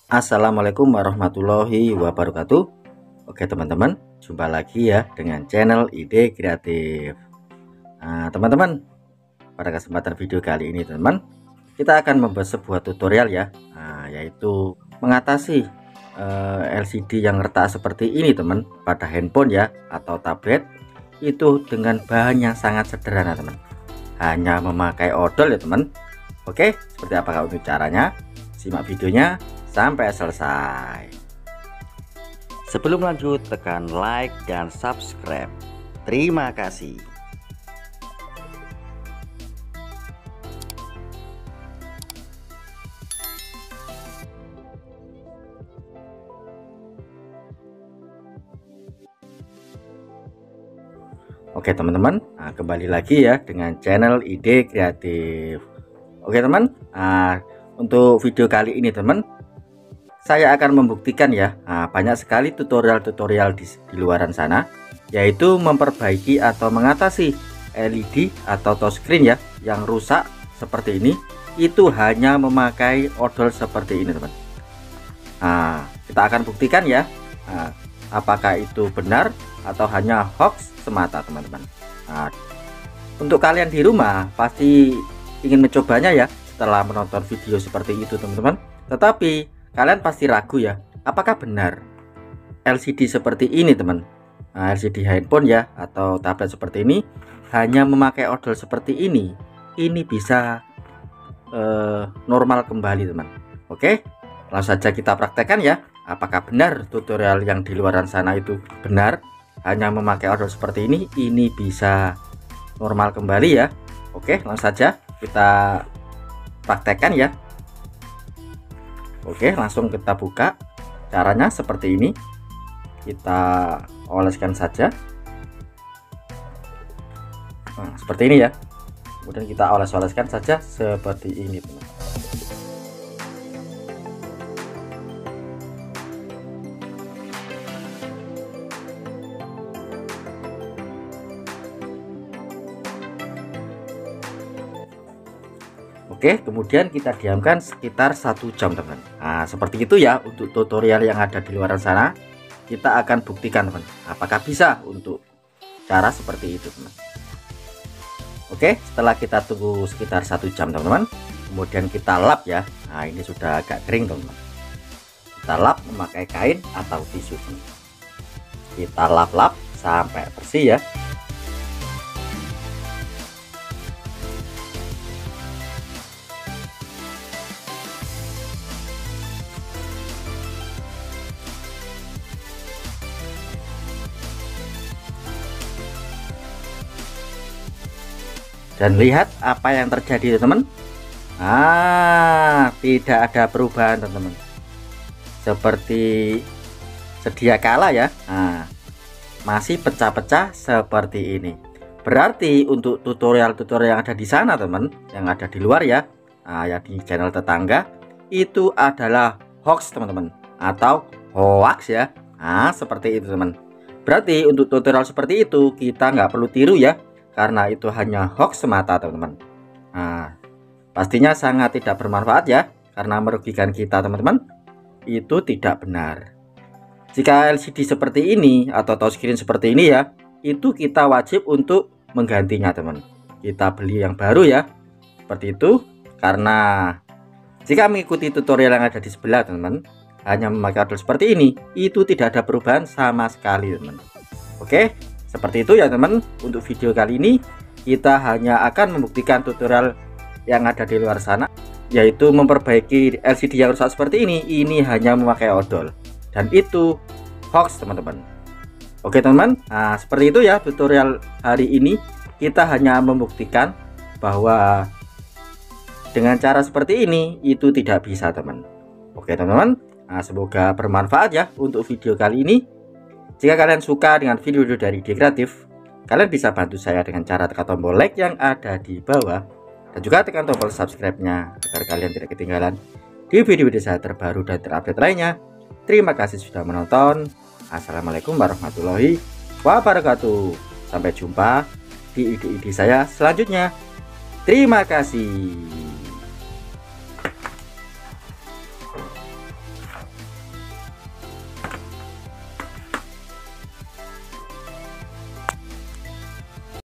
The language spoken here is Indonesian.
Assalamualaikum warahmatullahi wabarakatuh. Oke teman-teman, jumpa lagi ya dengan channel Ide Kreatif. Nah, teman-teman, pada kesempatan video kali ini teman, kita akan membuat sebuah tutorial ya, yaitu mengatasi LCD yang retak seperti ini teman, pada handphone ya atau tablet, itu dengan bahan yang sangat sederhana teman, hanya memakai odol ya teman. Oke, seperti apakah untuk caranya? Simak videonya sampai selesai. Sebelum lanjut, tekan like dan subscribe. Terima kasih. Oke teman-teman, kembali lagi ya dengan channel Ide Kreatif. Oke teman, untuk video kali ini teman, saya akan membuktikan ya, banyak sekali tutorial-tutorial di luaran sana, yaitu memperbaiki atau mengatasi LED atau touchscreen ya yang rusak seperti ini, itu hanya memakai odol seperti ini teman. Kita akan buktikan ya, apakah itu benar atau hanya hoax semata teman-teman. Untuk kalian di rumah pasti ingin mencobanya ya setelah menonton video seperti itu teman-teman, tetapi kalian pasti ragu ya, apakah benar LCD seperti ini teman, LCD handphone ya atau tablet seperti ini hanya memakai odol seperti ini bisa normal kembali teman. Oke, langsung saja kita praktekkan ya, apakah benar tutorial yang di luaran sana itu benar hanya memakai odol seperti ini bisa normal kembali ya. Oke, langsung saja kita praktekkan ya. Oke, langsung kita buka. Caranya seperti ini, kita oleskan saja. Seperti ini ya, kemudian kita oles-oleskan saja seperti ini teman. Oke, kemudian kita diamkan sekitar 1 jam teman. Seperti itu ya untuk tutorial yang ada di luar sana. Kita akan buktikan teman, apakah bisa untuk cara seperti itu teman. Oke, setelah kita tunggu sekitar 1 jam teman-teman, kemudian kita lap ya. Ini sudah agak kering teman-teman. Kita lap memakai kain atau tisu teman. Kita lap-lap sampai bersih ya. Dan lihat apa yang terjadi teman-teman. Tidak ada perubahan teman-teman, seperti sedia kala ya. Masih pecah-pecah seperti ini. Berarti untuk tutorial-tutorial yang ada di sana teman, yang ada di luar ya, yang di channel tetangga, itu adalah hoax teman-teman, atau hoax ya. Seperti itu teman. Berarti untuk tutorial seperti itu kita nggak perlu tiru ya, karena itu hanya hoax semata teman-teman. Pastinya sangat tidak bermanfaat ya, karena merugikan kita teman-teman. Itu tidak benar. Jika LCD seperti ini atau touchscreen seperti ini ya, itu kita wajib untuk menggantinya teman. Kita beli yang baru ya, seperti itu. Karena jika mengikuti tutorial yang ada di sebelah teman-teman, hanya memakai odol seperti ini, itu tidak ada perubahan sama sekali teman. Oke, seperti itu ya teman. Untuk video kali ini kita hanya akan membuktikan tutorial yang ada di luar sana, yaitu memperbaiki LCD yang rusak seperti ini hanya memakai odol, dan itu hoax teman-teman. Oke teman-teman, seperti itu ya tutorial hari ini. Kita hanya membuktikan bahwa dengan cara seperti ini itu tidak bisa teman. Oke teman-teman, semoga bermanfaat ya untuk video kali ini. Jika kalian suka dengan video-video dari Ide Kreatif, kalian bisa bantu saya dengan cara tekan tombol like yang ada di bawah, dan juga tekan tombol subscribe-nya agar kalian tidak ketinggalan di video-video saya terbaru dan terupdate lainnya. Terima kasih sudah menonton. Assalamualaikum warahmatullahi wabarakatuh. Sampai jumpa di ide-ide saya selanjutnya. Terima kasih.